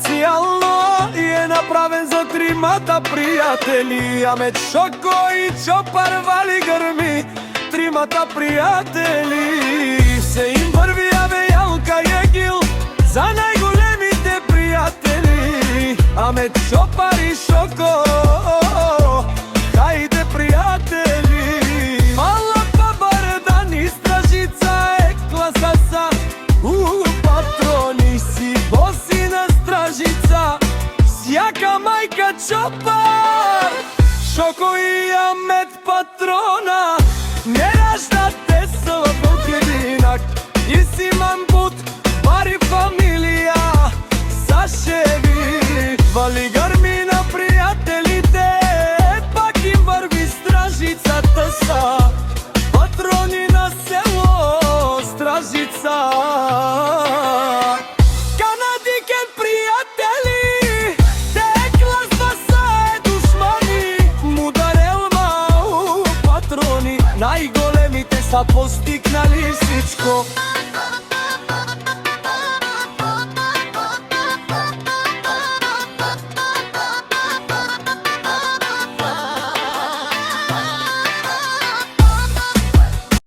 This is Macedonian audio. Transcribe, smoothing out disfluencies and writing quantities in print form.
Специјално е направен за тримата пријатели, Амет, Шоко и Чопар вали грми. Тримата пријатели се им врви, абе Јалка и Егил за најголемите пријатели. Амет, Чопар и Шоко, хајде пријатели. Мала Бабардан и Стражица е класаса, патрони си боси на Стражица. Сјака мајка Чопар, Шоко и Амет патрона, не раждате слабок единак. И Симан Бут, пари фамилија, Сашеви вали грми на пријателите, пак им врви Стражицата са патрони на село Стражица. Канадикен пријатели, текла спаса е душмани, Мударелма патрони, најголемите са постигнали всичко.